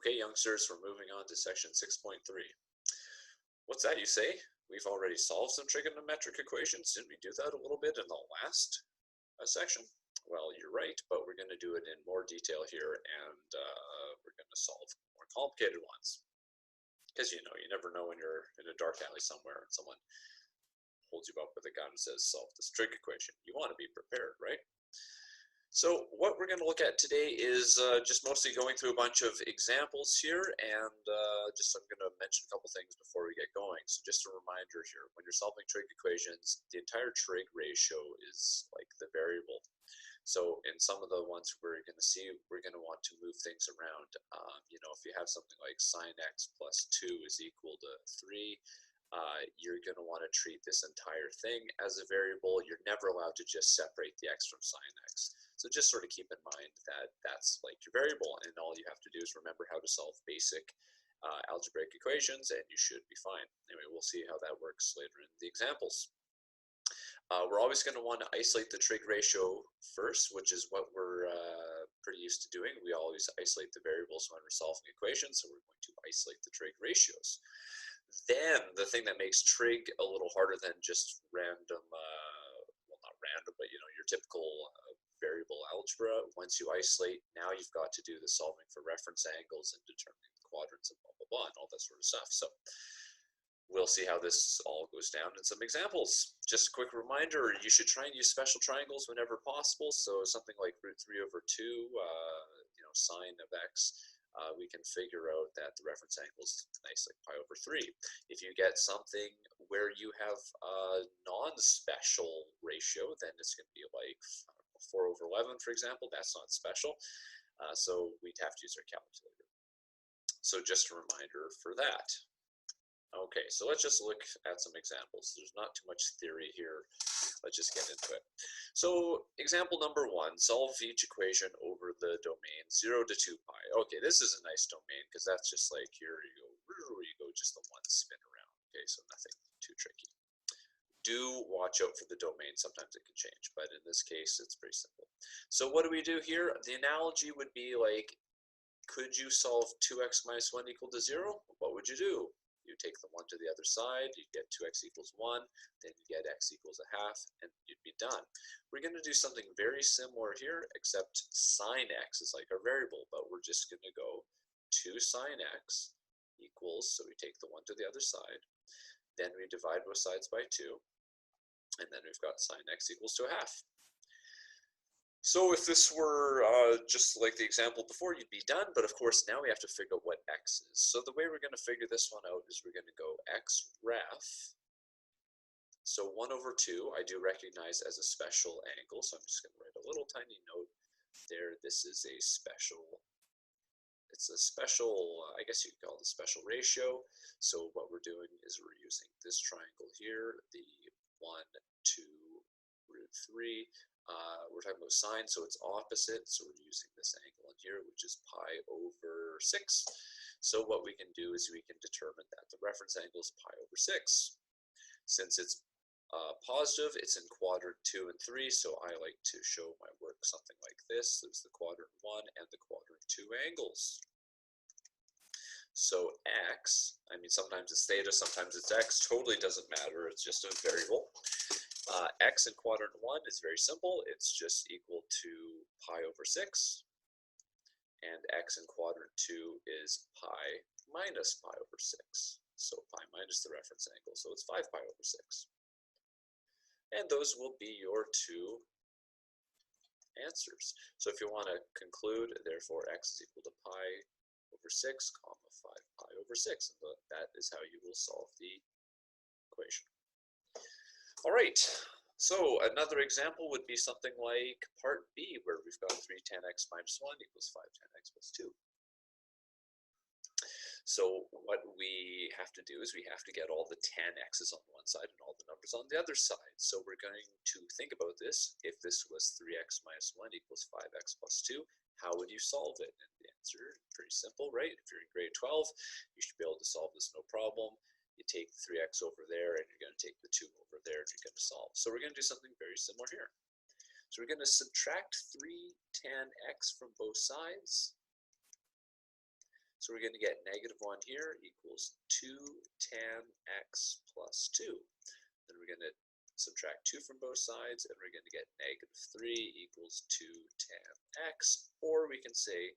Okay, youngsters, we're moving on to section 6.3. What's that, you say? We've already solved some trigonometric equations. Didn't we do that a little bit in the last section? Well, you're right, but we're going to do it in more detail here, and we're going to solve more complicated ones. Because, you know, you never know when you're in a dark alley somewhere and someone holds you up with a gun and says, solve this trig equation. You want to be prepared, right? So what we're going to look at today is just mostly going through a bunch of examples here, and I'm going to mention a couple things before we get going. So just a reminder here, when you're solving trig equations, the entire trig ratio is like the variable. So in some of the ones we're going to see, we're going to want to move things around. You know, if you have something like sine x plus 2 is equal to 3, you're going to want to treat this entire thing as a variable. You're never allowed to just separate the x from sine x. So just sort of keep in mind that that's like your variable, and all you have to do is remember how to solve basic algebraic equations, and you should be fine. Anyway, we'll see how that works later in the examples. We're always going to want to isolate the trig ratio first, which is what we're pretty used to doing. We always isolate the variables when we're solving equations, so we're going to isolate the trig ratios. Then the thing that makes trig a little harder than just random, well, not random, but you know, your typical variable algebra, once you isolate, now you've got to do the solving for reference angles and determining the quadrants and blah, blah, blah, and all that sort of stuff. So we'll see how this all goes down in some examples. Just a quick reminder, you should try and use special triangles whenever possible. So something like √3/2, you know, sine of x, we can figure out that the reference angle is nice, like pi/3. If you get something where you have a non-special ratio, then it's going to be like 4/11, for example. That's not special, so we'd have to use our calculator. So just a reminder for that. Okay, so let's just look at some examples. There's not too much theory here. Let's just get into it. So example number 1, solve each equation over the domain 0 to 2 pi. Okay, this is a nice domain because that's just like here you go, just the one spin around. Okay, so nothing too tricky. Do watch out for the domain. Sometimes it can change, but in this case, it's pretty simple. So what do we do here? The analogy would be like, could you solve 2x minus 1 equal to 0? What would you do? You take the 1 to the other side, you get 2x equals 1, then you get x equals a half, and you'd be done. We're going to do something very similar here, except sine x is like our variable, but we're just going to go 2 sine x equals, so we take the 1 to the other side, then we divide both sides by 2, and then we've got sine x equals to a half. So if this were just like the example before, you'd be done, but of course now we have to figure out what x is. So the way we're going to figure this one out is we're going to go x ref. So 1/2 I do recognize as a special angle, so I'm just going to write a little tiny note there. This is a special, it's a special, I guess you could call it a special ratio. So what we're doing is we're using this triangle here, the 1, 2, √3. We're talking about sine, so it's opposite, so we're using this angle in here, which is pi/6. So what we can do is we can determine that the reference angle is pi/6. Since it's positive, it's in quadrant 2 and 3, so I like to show my work something like this. There's the quadrant 1 and the quadrant 2 angles. So x, I mean, sometimes it's theta, sometimes it's x, totally doesn't matter, it's just a variable. X in quadrant 1 is very simple, it's just equal to pi/6, and x in quadrant 2 is pi minus pi/6, so pi minus the reference angle, so it's 5 pi/6. And those will be your two answers. So if you want to conclude, therefore x is equal to pi/6, comma 5 pi/6, and that is how you will solve the equation. All right, so another example would be something like part B, where we've got 3 tan x minus 1 equals 5 tan x plus 2. So what we have to do is we have to get all the tan x's on one side and all the numbers on the other side. So we're going to think about this. If this was 3x minus 1 equals 5x plus 2, how would you solve it? And the answer is pretty simple, right? If you're in grade 12, you should be able to solve this no problem. You take 3x over there, and you're going to take the 2 over there, and you're going to solve. So we're going to do something very similar here. So we're going to subtract 3 tan x from both sides. So we're going to get negative 1 here equals 2 tan x plus 2. Then we're going to subtract 2 from both sides, and we're going to get negative 3 equals 2 tan x, or we can say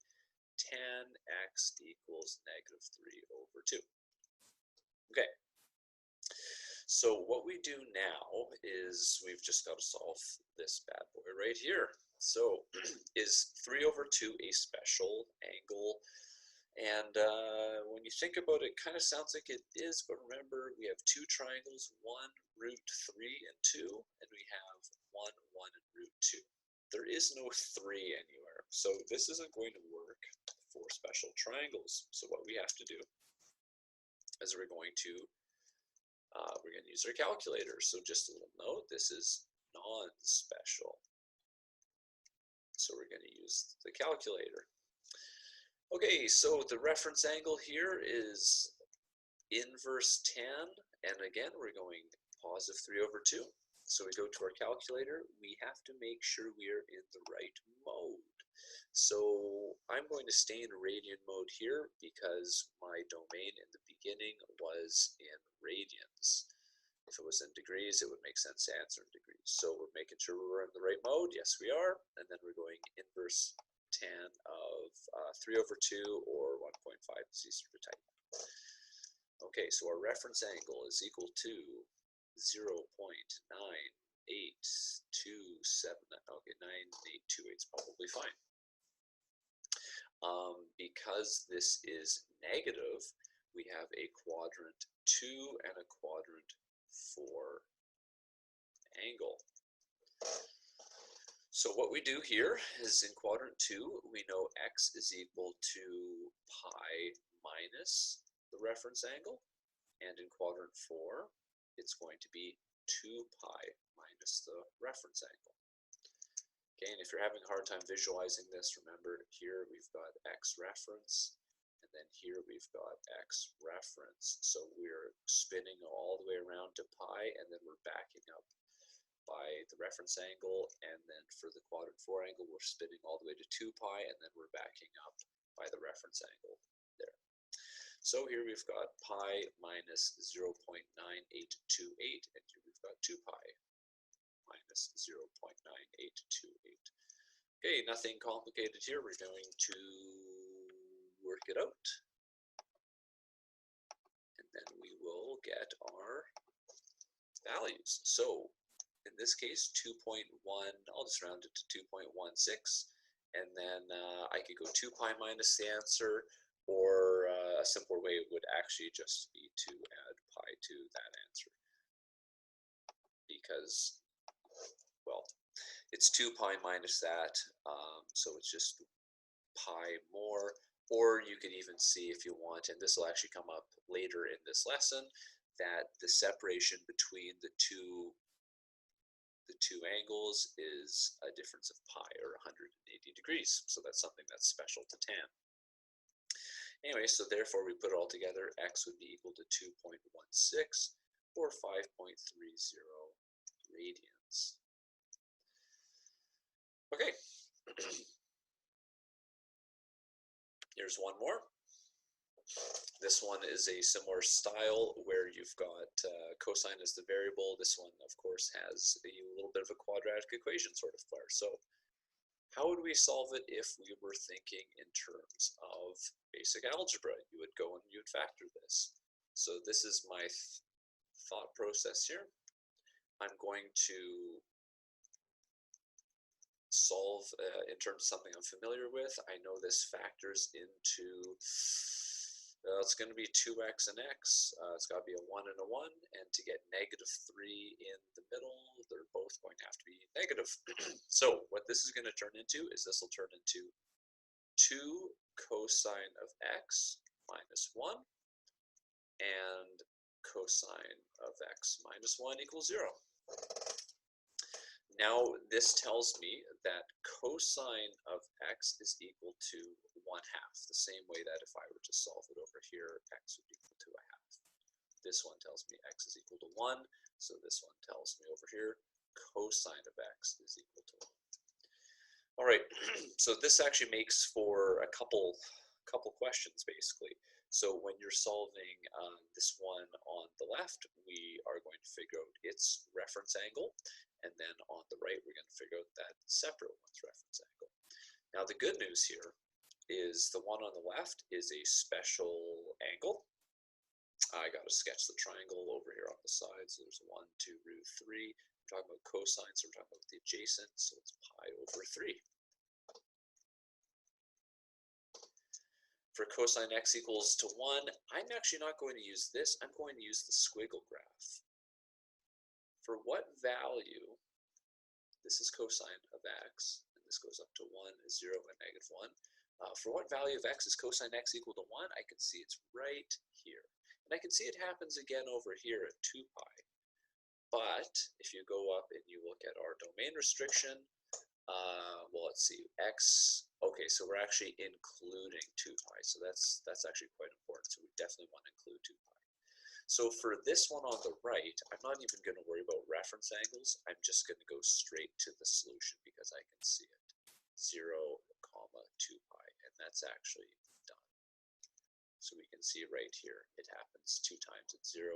tan x equals negative 3 over 2. Okay, so what we do now is we've just got to solve this bad boy right here. So is 3 over 2 a special angle? And when you think about it, it kind of sounds like it is, but remember we have two triangles, 1, root 3, and 2, and we have 1, 1, and root 2. There is no 3 anywhere, so this isn't going to work for special triangles. So what we have to do is we're going to use our calculator. So just a little note, this is non-special. So we're going to use the calculator. Okay, so the reference angle here is inverse tan, and again we're going positive 3 over 2. So we go to our calculator, we have to make sure we are in the right mode. So I'm going to stay in radian mode here because my domain in the beginning was in radians. If it was in degrees, it would make sense to answer in degrees. So we're making sure we're in the right mode. Yes, we are. And then we're going inverse tan of 3 over 2 or 1.5 is easier to type. Okay, so our reference angle is equal to 0.9827. Okay, 9828 is probably fine. Because this is negative, we have a quadrant 2 and a quadrant 4 angle. So what we do here is in quadrant 2, we know x is equal to pi minus the reference angle, and in quadrant 4, it's going to be 2 pi minus the reference angle. Okay, and if you're having a hard time visualizing this, remember here we've got x reference, and then here we've got x reference. So we're spinning all the way around to pi, and then we're backing up by the reference angle, and then for the quadrant 4 angle, we're spinning all the way to 2 pi, and then we're backing up by the reference angle there. So here we've got pi minus 0.9828, and here we've got 2 pi minus 0.9828. Okay, nothing complicated here. We're going to work it out, and then we will get our values. So in this case, 2.1, I'll just round it to 2.16, and then I could go 2 pi minus the answer, or a simpler way would actually just be to add pi to that answer. Because, well, it's 2 pi minus that, so it's just pi more, or you could even see if you want, and this will actually come up later in this lesson, that the separation between the two angles is a difference of pi, or 180 degrees. So that's something that's special to tan. Anyway, so therefore we put it all together, x would be equal to 2.16 or 5.30 radians. Okay. Here's one more. This one is a similar style where you've got cosine as the variable. This one, of course, has a little bit of a quadratic equation sort of flair. So how would we solve it if we were thinking in terms of basic algebra? You would go and you would factor this. So this is my thought process here. I'm going to solve in terms of something I'm familiar with. I know this factors into it's going to be 2x and x. It's got to be a 1 and a 1, and to get negative 3 in the middle, they're both going to have to be negative. So what this is going to turn into is this will turn into 2 cosine of x minus 1, and cosine of x minus 1 equals 0. Now this tells me that cosine of x is equal to 1/2, the same way that if I were to solve it over here, x would be equal to 1/2. This one tells me x is equal to 1, so this one tells me over here cosine of x is equal to 1. All right, so this actually makes for a couple couple questions basically. So when you're solving this one on the left, we are going to figure out its reference angle, and then on the right we're going to figure out that separate one's reference angle. Now the good news here is the one on the left is a special angle. I got to sketch the triangle over here on the side. So there's 1, 2, root 3. We're talking about cosine, so we're talking about the adjacent, so it's pi over 3. For cosine x equals to 1, I'm actually not going to use this. I'm going to use the squiggle graph. For what value, this is cosine of x, and this goes up to 1, 0, and negative 1. For what value of x is cosine x equal to 1? I can see it's right here. And I can see it happens again over here at 2 pi. But if you go up and you look at our domain restriction, well, let's see, x, okay, so we're actually including 2 pi, so that's actually quite important, so we definitely want to include 2 pi. So for this one on the right, I'm not even going to worry about reference angles, I'm just going to go straight to the solution because I can see it, 0, 2 pi, and that's actually done. So we can see right here, it happens 2 times at 0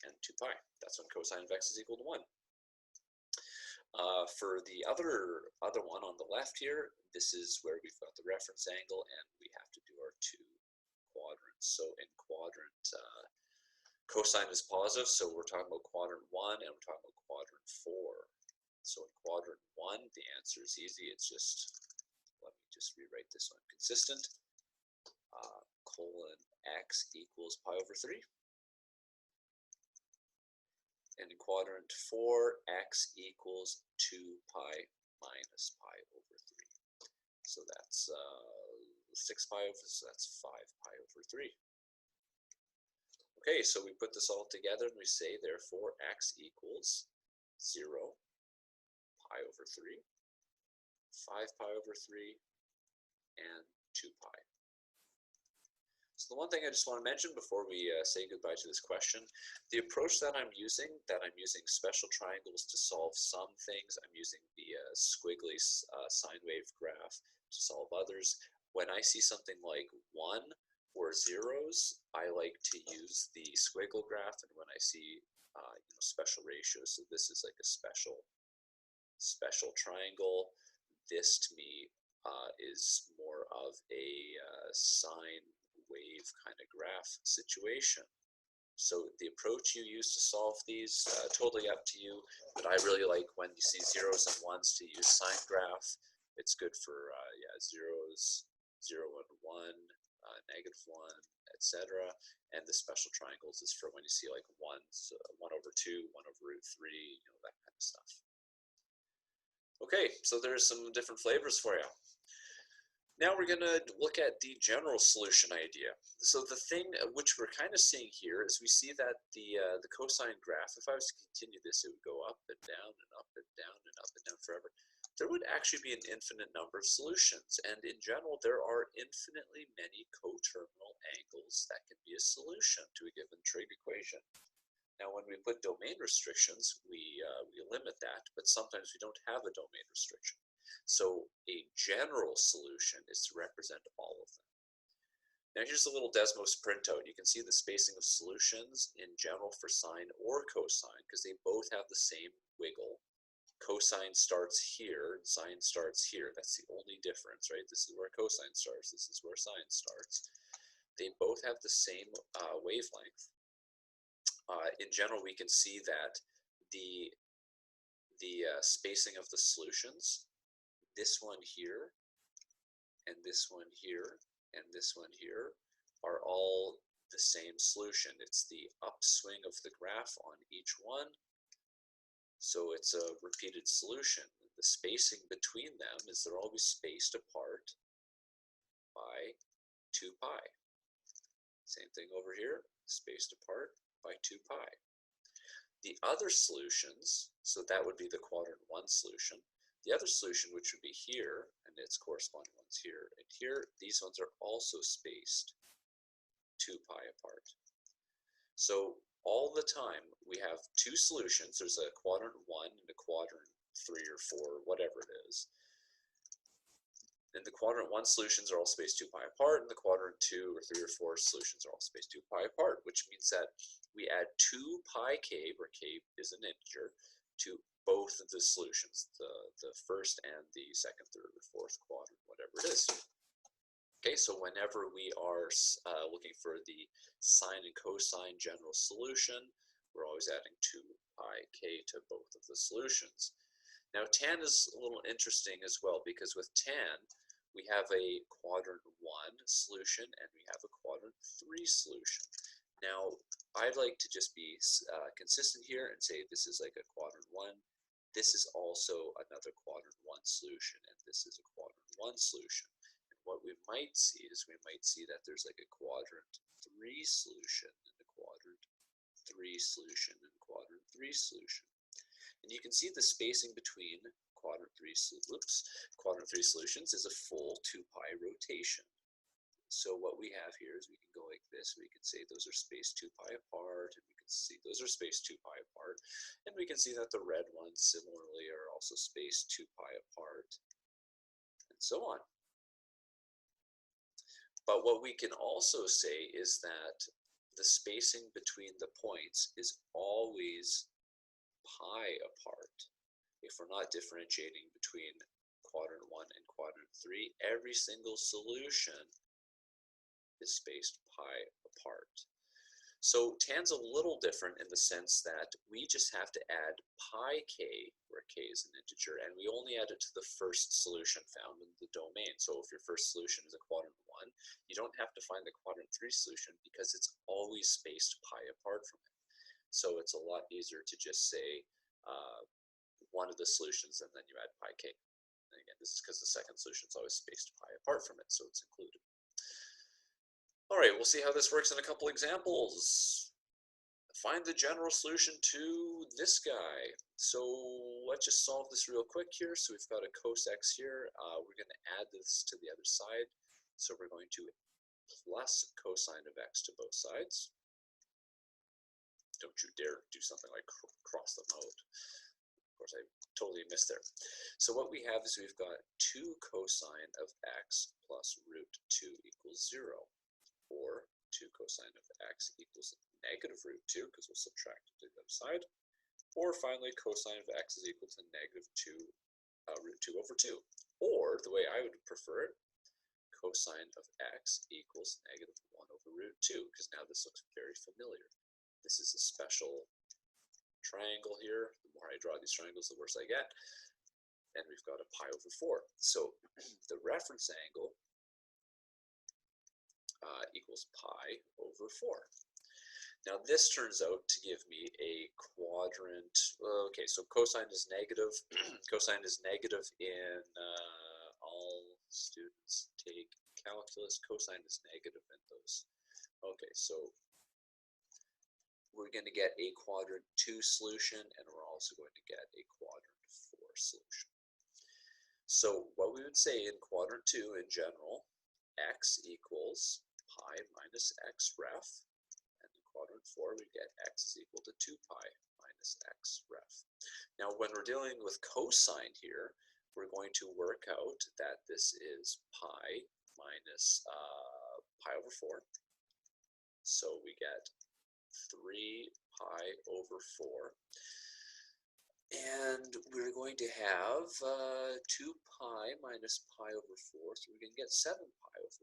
and 2 pi, that's when cosine of x is equal to 1. For the other one on the left here, this is where we've got the reference angle and we have to do our 2 quadrants. So in quadrant, cosine is positive, so we're talking about quadrant 1 and we're talking about quadrant 4. So in quadrant 1, the answer is easy. It's just, let me just rewrite this one, consistent, colon x equals pi over 3. And in quadrant 4, x equals 2 pi minus pi over 3. So that's 6 pi over, so that's 5 pi over 3. Okay, so we put this all together and we say, therefore, x equals 0 pi over 3, 5 pi over 3, and 2 pi. So the one thing I just want to mention before we say goodbye to this question, the approach that I'm using special triangles to solve some things. I'm using the squiggly sine wave graph to solve others. When I see something like 1 or zeros, I like to use the squiggle graph, and when I see special ratios, so this is like a special triangle, this to me is more of a sine wave kind of graph situation. So the approach you use to solve these, totally up to you, but I really like when you see zeros and ones to use sine graph. It's good for zeros, 0 and 1, negative 1, etc. And the special triangles is for when you see like 1 over 2, 1 over root 3, that kind of stuff. Okay, so there's some different flavors for you. Now we're going to look at the general solution idea. So the thing which we're kind of seeing here is we see that the cosine graph, if I was to continue this, it would go up and down and up and down and up and down forever. There would actually be an infinite number of solutions, and in general there are infinitely many coterminal angles that can be a solution to a given trig equation. Now when we put domain restrictions, we limit that, but sometimes we don't have a domain restriction. So a general solution is to represent all of them. Now here's a little Desmos printout. You can see the spacing of solutions in general for sine or cosine, because they both have the same wiggle. Cosine starts here, sine starts here. That's the only difference, right? This is where cosine starts, this is where sine starts. They both have the same wavelength. In general, we can see that the spacing of the solutions, this one here, and this one here, and this one here, are all the same solution. It's the upswing of the graph on each one, so it's a repeated solution. The spacing between them is they're always spaced apart by 2 pi. Same thing over here, spaced apart by 2 pi. The other solutions, so that would be the quadrant 1 solution. The other solution, which would be here, and its corresponding ones here and here, these ones are also spaced 2 pi apart. So all the time we have 2 solutions. There's a quadrant 1 and a quadrant 3 or 4, whatever it is. And the quadrant 1 solutions are all spaced 2 pi apart, and the quadrant 2 or 3 or 4 solutions are all spaced 2 pi apart, which means that we add 2 pi k, where k is an integer, to both of the solutions, the first and the second, third, or fourth quadrant, whatever it is. Okay, so whenever we are looking for the sine and cosine general solution, we're always adding 2 pi k to both of the solutions. Now tan is a little interesting as well, because with tan, we have a quadrant 1 solution and we have a quadrant 3 solution. Now, I'd like to just be consistent here and say this is like a quadrant 1. This is also another quadrant 1 solution, and this is a quadrant 1 solution. And what we might see is that there's like a quadrant 3 solution and a quadrant 3 solution and quadrant 3 solution. And you can see the spacing between quadrant 3 solutions is a full 2 pi rotation. So what we have here is we can go like this. We can say those are spaced 2 pi apart, and we can see those are spaced 2 pi apart. And we can see that the red ones similarly are also spaced 2 pi apart, and so on. But what we can also say is that the spacing between the points is always pi apart. If we're not differentiating between quadrant 1 and quadrant 3, every single solution is spaced pi apart. So tan's a little different in the sense that we just have to add pi k, where k is an integer, and we only add it to the first solution found in the domain. So if your first solution is a quadrant 1, you don't have to find the quadrant 3 solution because it's always spaced pi apart from it. So it's a lot easier to just say one of the solutions and then you add pi k. And again, this is because the second solution is always spaced pi apart from it, so it's included. All right, we'll see how this works in a couple examples. Find the general solution to this guy. So let's just solve this real quick here. So we've got a cos x here. We're going to add this to the other side. So we're going to plus cosine of x to both sides. Don't you dare do something like cross them out. Of course, I totally missed there. So what we have is we've got 2 cosine of x plus root 2 equals 0, or 2 cosine of x equals negative root 2, because we'll subtract it to the other side, or finally cosine of x is equal to negative 2 root 2 over 2, or the way I would prefer it, cosine of x equals negative 1 over root 2, because now this looks very familiar. This is a special triangle here. The more I draw these triangles, the worse I get. And we've got a pi over 4. So the reference angle equals pi over 4. Now this turns out to give me a quadrant. Okay, so cosine is negative. Cosine is negative in all students take calculus. Cosine is negative in those. Okay, so we're going to get a quadrant 2 solution, and we're also going to get a quadrant 4 solution. So what we would say in quadrant 2 in general, x equals pi minus x ref, and in quadrant 4 we get x is equal to 2 pi minus x ref. Now when we're dealing with cosine here, we're going to work out that this is pi minus pi over 4. So we get 3 pi over 4, and we're going to have 2 pi minus pi over 4, so we're going to get 7 pi over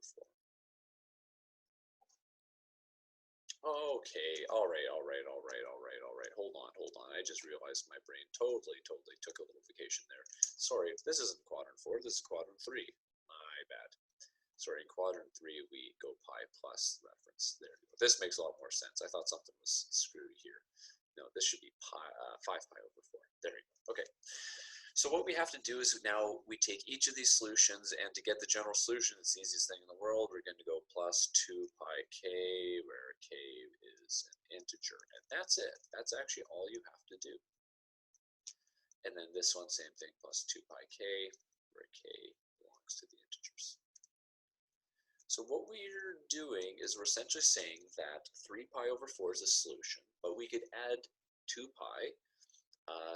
4. Okay, all right, hold on, I just realized my brain totally took a little vacation there. Sorry, this isn't quadrant 4, this is quadrant 3, my bad. Sorry, in quadrant 3 we go pi plus reference. There we go. This makes a lot more sense. I thought something was screwy here. No, this should be 5 pi over 4. There we go. Okay. So what we have to do is now we take each of these solutions, and to get the general solution, it's the easiest thing in the world. We're going to go plus 2 pi k, where k is an integer, and that's it. That's actually all you have to do. And then this one, same thing, plus 2 pi k, where k belongs to the integers. So what we're doing is we're essentially saying that 3 pi over 4 is a solution, but we could add 2 pi,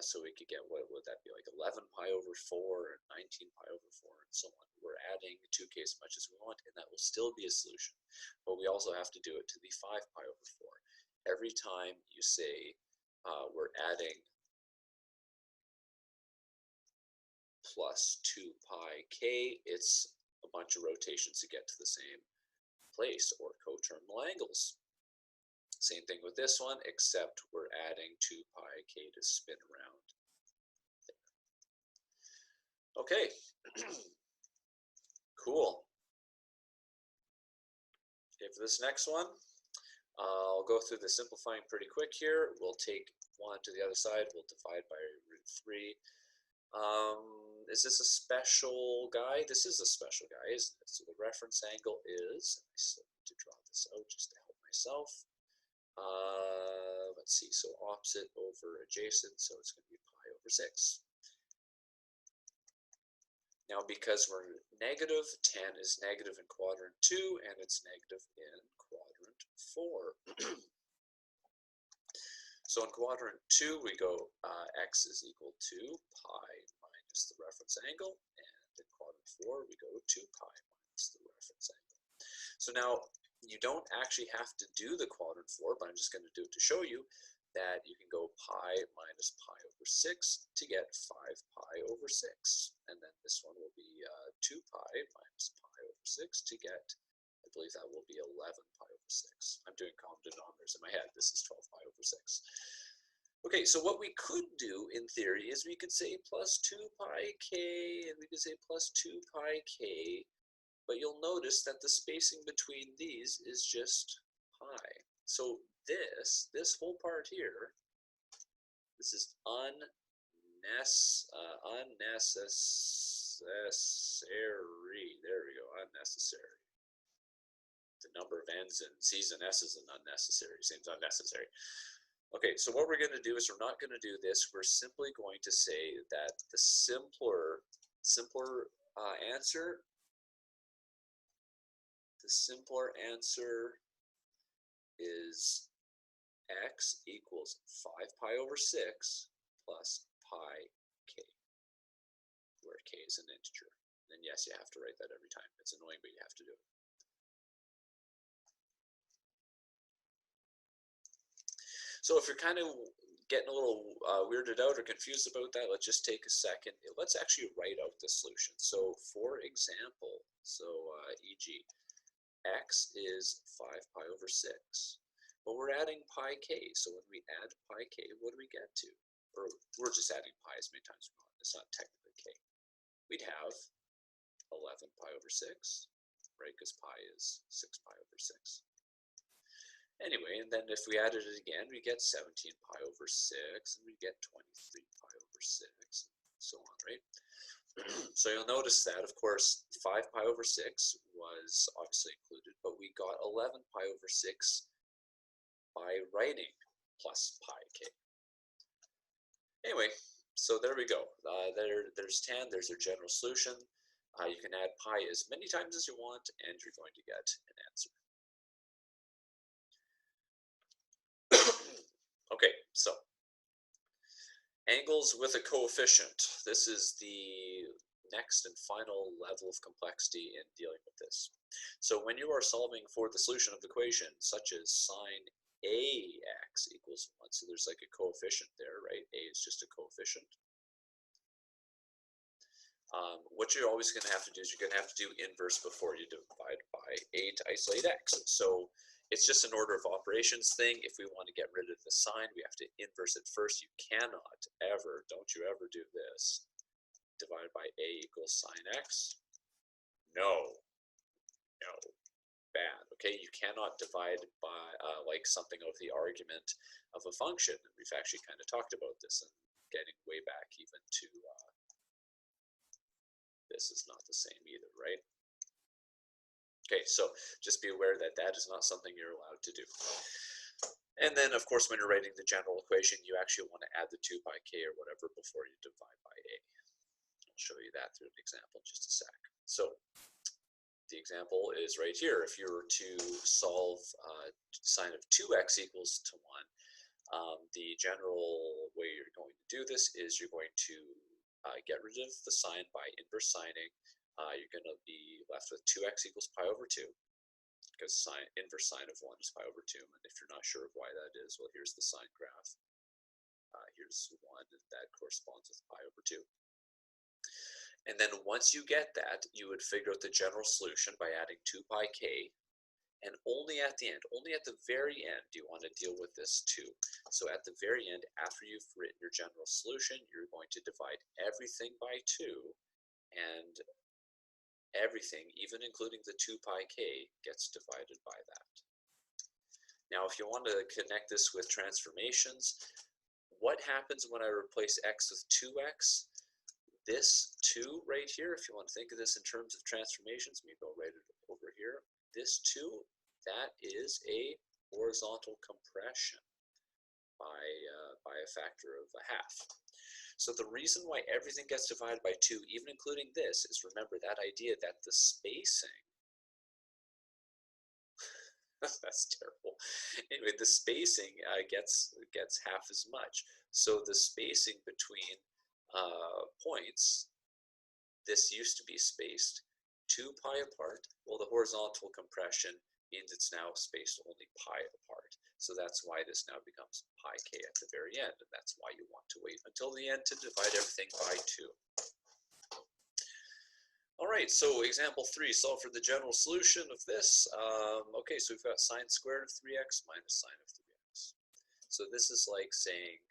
So we could get, what would that be, like 11 pi over 4 and 19 pi over 4 and so on. We're adding 2k as much as we want, and that will still be a solution. But we also have to do it to the 5 pi over 4. Every time you say we're adding plus 2 pi k, it's a bunch of rotations to get to the same place, or coterminal angles. Same thing with this one, except we're adding 2 pi k to spin around there. Okay, cool. Okay, for this next one, I'll go through the simplifying pretty quick here. We'll take 1 to the other side. We'll divide by √3. Is this a special guy? This is a special guy, isn't it? So the reference angle is, I still need to draw this out just to help myself. Let's see, so opposite over adjacent, so it's going to be pi over 6. Now, because we're negative, tan is negative in quadrant 2, and it's negative in quadrant 4. So in quadrant 2, we go x is equal to pi minus the reference angle, and in quadrant 4, we go 2 pi minus the reference angle. So now, you don't actually have to do the quadrant 4, but I'm just going to do it to show you that you can go pi minus pi over 6 to get 5 pi over 6. And then this one will be 2 pi minus pi over 6 to get, I believe that will be 11 pi over 6. I'm doing common denominators in my head. This is 12 pi over 6. Okay, so what we could do in theory is we could say plus 2 pi k, and we could say plus 2 pi k, but you'll notice that the spacing between these is just pi. So this whole part here, this is unnecessary. There we go, unnecessary. The number of n's and c's and s's and unnecessary seems unnecessary. Okay, so what we're going to do is we're not going to do this. We're simply going to say that the simpler answer, is x equals 5 pi over 6 plus pi k, where k is an integer. And yes, you have to write that every time. It's annoying, but you have to do it. So if you're kind of getting a little weirded out or confused about that, let's just take a second. Let's actually write out the solution. So for example, e.g., x is 5 pi over 6. But we're adding pi k, so when we add pi k, what do we get to? Or we're just adding pi as many times as we want. It's not technically k. We'd have 11 pi over 6, right? Because pi is 6 pi over 6. Anyway, and then if we added it again, we get 17 pi over 6, and we get 23 pi over 6, and so on, right? So you'll notice that, of course, 5 pi over 6 was obviously included, but we got 11 pi over 6 by writing plus pi k. Anyway, so there we go. There's tan, there's your general solution. You can add pi as many times as you want, and you're going to get an answer. Okay, so angles with a coefficient. This is the next and final level of complexity in dealing with this. So when you are solving for the solution of the equation, such as sine ax equals 1, so there's like a coefficient there, right? A is just a coefficient. What you're always going to have to do is you're going to have to do inverse before you divide by a to isolate x. So it's just an order of operations thing. If we want to get rid of the sign, we have to inverse it first. You cannot ever, don't you ever do this, divided by a equals sine x. No, bad. Okay, you cannot divide by like something of the argument of a function. We've actually kind of talked about this and getting way back even to this is not the same either, right? Okay, so just be aware that that is not something you're allowed to do. And then, of course, when you're writing the general equation, you actually want to add the 2 by k or whatever before you divide by a. I'll show you that through an example in just a sec. So the example is right here. If you were to solve sine of 2x equals to 1, the general way you're going to do this is you're going to get rid of the sign by inverse signing. You're going to be left with 2x equals pi over 2, because inverse sine of 1 is pi over 2. And if you're not sure of why that is, well, here's the sine graph. Here's 1, and that corresponds with pi over 2. And then once you get that, you would figure out the general solution by adding 2 pi k. And only at the end, only at the very end, do you want to deal with this 2. So at the very end, after you've written your general solution, you're going to divide everything by 2, and everything, even including the 2 pi k, gets divided by that. Now, if you want to connect this with transformations, what happens when I replace x with 2x? This 2 right here, if you want to think of this in terms of transformations, maybe I'll write it over here. This 2, that is a horizontal compression by a factor of a half. So the reason why everything gets divided by 2, even including this, is remember that idea that the spacing, that's terrible. Anyway, the spacing gets half as much. So the spacing between points, this used to be spaced 2 pi apart. Well, the horizontal compression means it's now spaced only pi apart. So that's why this now becomes pi k at the very end, and that's why you want to wait until the end to divide everything by 2. All right, so example 3, solve for the general solution of this. Okay, so we've got sine squared of 3x minus sine of 3x. So this is like saying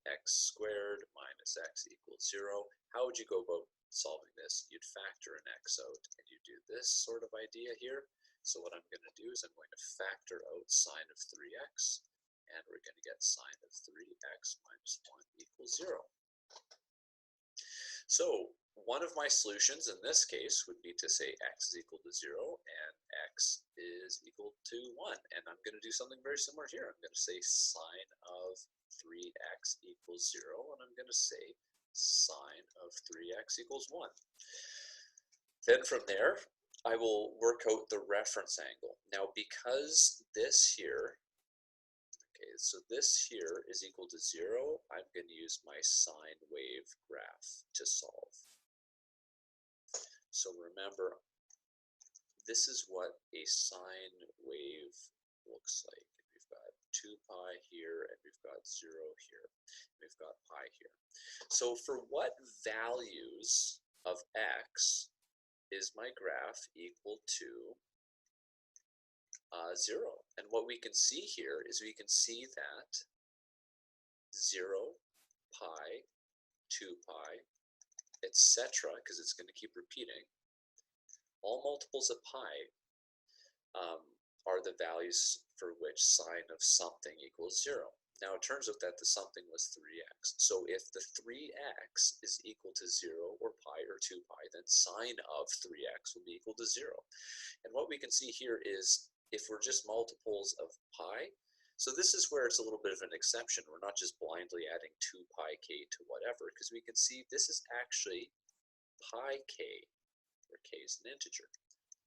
x squared minus x equals 0. How would you go about solving this? You'd factor an x out, and you do this sort of idea here. So what I'm going to do is I'm going to factor out sine of 3x, and we're going to get sine of 3x minus 1 equals 0. So one of my solutions in this case would be to say x is equal to 0 and x is equal to 1. And I'm going to do something very similar here. I'm going to say sine of 3x equals 0, and I'm going to say sine of 3x equals 1. Then from there, I will work out the reference angle. Now, because this here, okay, so this here is equal to 0, I'm going to use my sine wave graph to solve. So remember, this is what a sine wave looks like. We've got 2 pi here, and we've got 0 here. We've got pi here. So for what values of x is my graph equal to 0? And what we can see here is we can see that 0, pi, 2 pi, etc., because it's going to keep repeating, all multiples of pi are the values for which sine of something equals 0. Now it turns out that the something was 3x. So if the 3x is equal to 0 or pi or 2 pi, then sine of 3x will be equal to 0. And what we can see here is if we're just multiples of pi, so this is where it's a little bit of an exception. We're not just blindly adding 2 pi k to whatever, because we can see this is actually pi k, where k is an integer.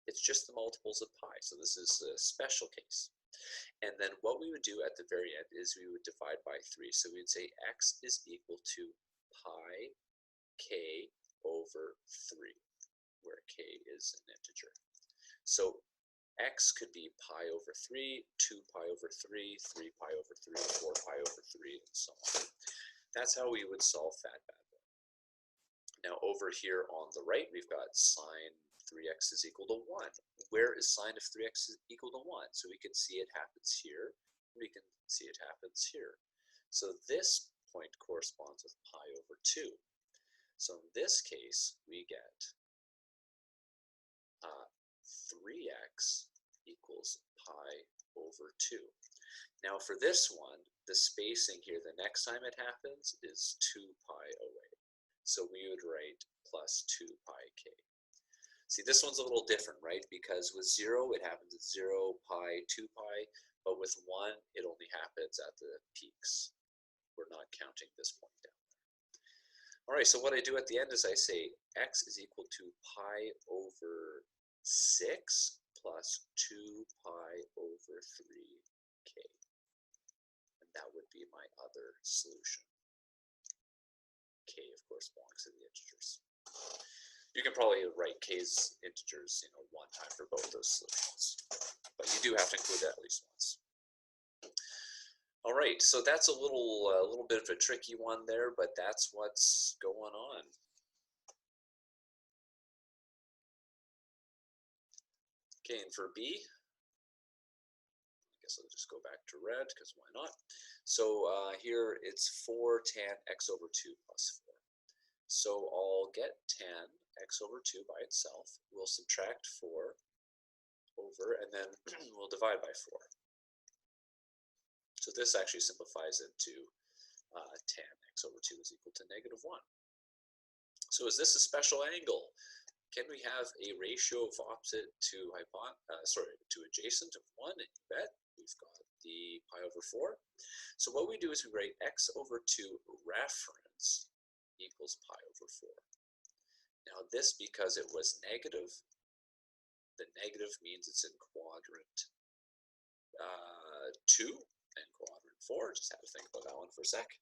It's just the multiples of pi, so this is a special case. And then what we would do at the very end is we would divide by 3. So we'd say x is equal to pi k over 3, where k is an integer. So x could be pi over 3, 2 pi over 3, 3 pi over 3, 4 pi over 3, and so on. That's how we would solve that bad boy. Now over here on the right, we've got sine 3x is equal to 1. Where is sine of 3x equal to 1? So we can see it happens here, we can see it happens here. So this point corresponds with pi over 2. So in this case, we get 3x equals pi over 2. Now for this one, the spacing here, the next time it happens, is 2 pi away. So we would write plus 2 pi k. See, this one's a little different, right? Because with 0, it happens at 0, pi, 2 pi, but with 1, it only happens at the peaks. We're not counting this point down there. All right, so what I do at the end is I say x is equal to pi over 6 plus 2 pi over 3k. And that would be my other solution. k, of course, belongs to the integers. You can probably write k's integers, 1 time for both those solutions, but you do have to include that at least once. All right, so that's a little bit of a tricky one there, but that's what's going on. Okay, and for B, I guess I'll just go back to red because why not? So here it's 4 tan x over 2 plus 4. So I'll get tan x over 2 by itself. We'll subtract 4 over, and then we'll divide by 4. So this actually simplifies it to tan x over 2 is equal to -1. So is this a special angle? Can we have a ratio of opposite to adjacent of 1? And you bet, we've got the pi over 4. So what we do is we write x over 2 reference equals pi over 4. Now this, because it was negative, the negative means it's in quadrant 2 and quadrant 4. Just have to think about that one for a sec.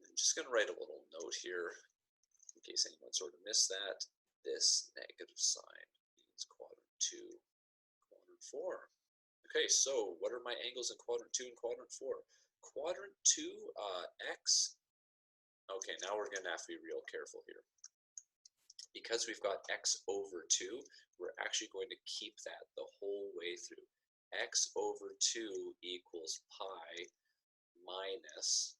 I'm just going to write a little note here in case anyone sort of missed that. This negative sign means quadrant 2, quadrant 4. Okay, so what are my angles in quadrant 2 and quadrant 4? Quadrant 2, x. Okay, now we're going to have to be real careful here. Because we've got x over 2, we're actually going to keep that the whole way through. X over 2 equals pi minus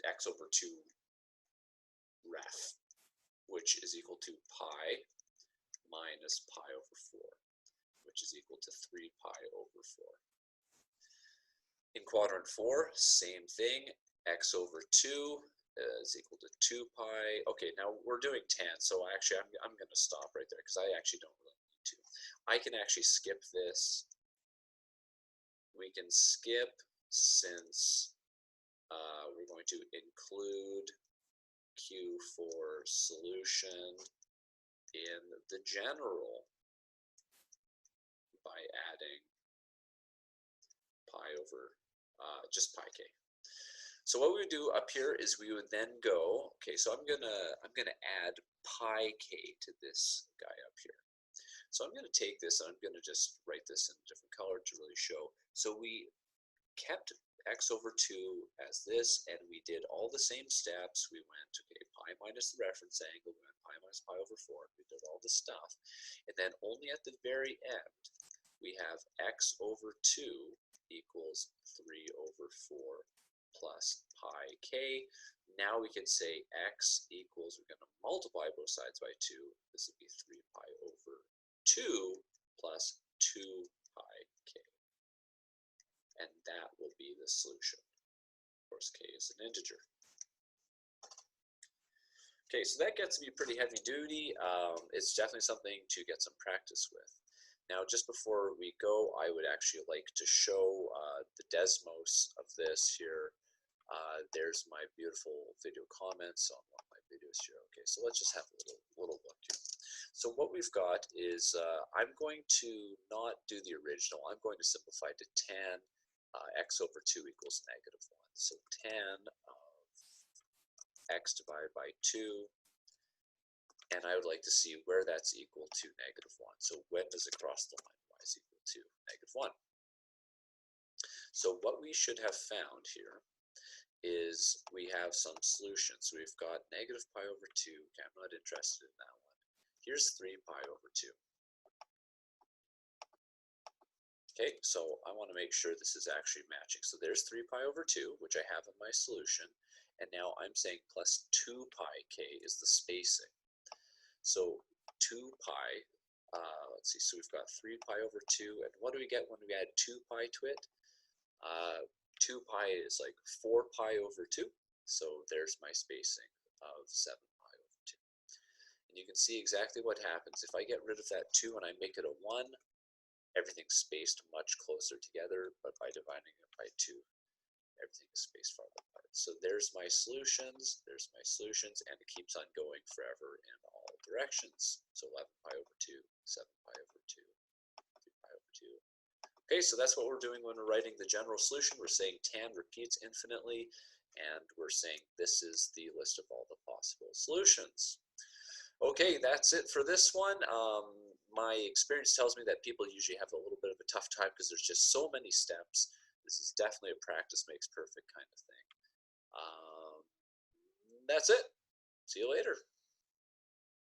x over 2 ref, which is equal to pi minus pi over 4, which is equal to 3 pi over 4. In quadrant 4, same thing, x over 2 is equal to 2 pi. Okay, now we're doing tan, so actually I'm going to stop right there because I actually don't really need to. I can actually skip this. We can skip since we're going to include Q for solution in the general by adding pi over just pi k. So what we would do up here is we would then go, okay, so I'm gonna add pi k to this guy up here. So I'm gonna take this and I'm gonna just write this in a different color to really show. So we kept x over 2 as this, and we did all the same steps. We went, okay, pi minus the reference angle, we went pi minus pi over 4, we did all the stuff. And then only at the very end, we have x over 2 equals 3 over 4 plus pi k. Now we can say x equals, we're going to multiply both sides by 2. This would be 3 pi over 2 plus 2 pi k. And that will be the solution. Of course, k is an integer. Okay, so that gets to be pretty heavy duty. It's definitely something to get some practice with. Now, just before we go, I would actually like to show the Desmos of this here. There's my beautiful video comments on one of my videos here. Okay, so let's just have a little look here. So what we've got is I'm going to not do the original. I'm going to simplify to tan x over 2 equals -1. So tan of x divided by 2, and I would like to see where that's equal to -1. So when does it cross the line? Y is equal to -1. So what we should have found here is we have some solutions. So we've got -pi over 2. Okay, I'm not interested in that one. Here's 3 pi over 2. Okay, so I want to make sure this is actually matching. So there's 3 pi over 2, which I have in my solution. And now I'm saying plus 2 pi k is the spacing. So 2 pi, let's see, so we've got 3 pi over 2. And what do we get when we add 2 pi to it? 2 pi is like 4 pi over 2. So there's my spacing of 7 pi over 2. And you can see exactly what happens. If I get rid of that 2 and I make it a 1, everything's spaced much closer together, but by dividing it by 2, everything is spaced farther apart. So there's my solutions, and it keeps on going forever in all directions. So 11 pi over 2, 7 pi over 2, 3 pi over 2. Okay, so that's what we're doing when we're writing the general solution. We're saying tan repeats infinitely, and we're saying this is the list of all the possible solutions. Okay, that's it for this one. My experience tells me that people usually have a little bit of a tough time because there's just so many steps. This is definitely a practice makes perfect kind of thing. That's it. See you later.